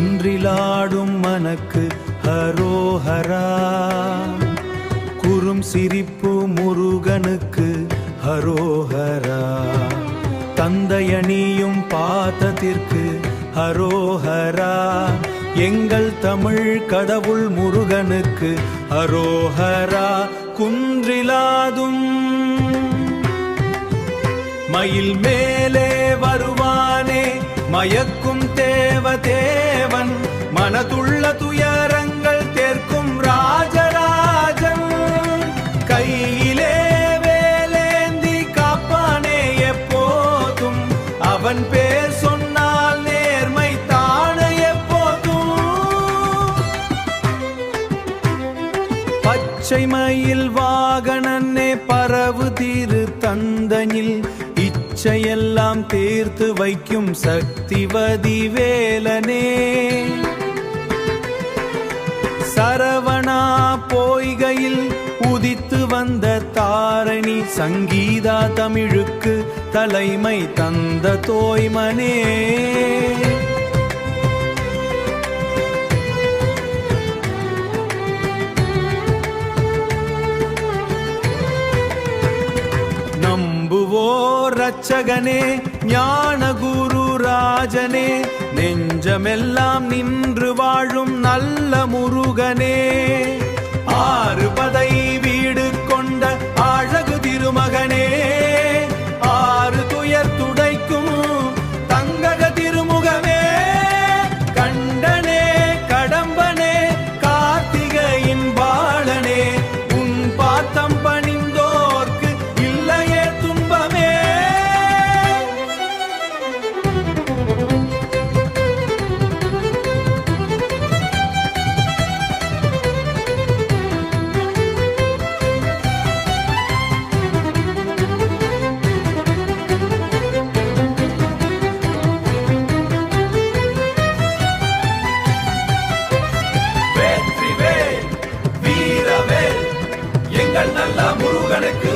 குன்றிலாடும் மனக்கு ஹரோஹரா. குறும் சிரிப்பு முருகனுக்கு ஹரோஹரா. தந்தையணியும் பாதத்திற்கு ஹரோஹரா. எங்கள் தமிழ் கடவுள் முருகனுக்கு ஹரோஹரா. குன்றிலாதும் மயில் மேலே வருவானே மயக்கும் தேவதேவன். மனதுள்ள துயரங்கள் தேர்க்கும் ராஜராஜன். கையிலே வேலேந்தி காப்பானே எப்போதும். அவன் பேர் சொன்னால் நேர்மை தான எப்போதும். பச்சை மயில் வாகனனே பரவு தீரு தந்தனில். இச்சையெல்லாம் தீர்த்து வைக்கும் சக்திவதி வேலனே. சரவணா போய்கையில் உதித்து வந்த தாரணி. சங்கீதா தமிழுக்கு தலைமை தந்த தோய்மனே. நம்புவோர் ரட்சகனே ஞான குரு ராஜனே. நெஞ்சமெல்லாம் நின்று வாழும் நல்ல முருகனே. ஆறு பதை வீடு கொண்ட அழகு திருமகனே. ஆறு துயர் துடைக்கும் தங்கக திருமுகமே. கண்டனே கடம்பனே கார்த்திகையின் பாலனே. உன் பாத்தம் பணிந்தோர்க்கு இல்லையே துன்பமே. வெற்றிவேல் வீரவேல் எங்கள் நல்ல முருகனுக்கு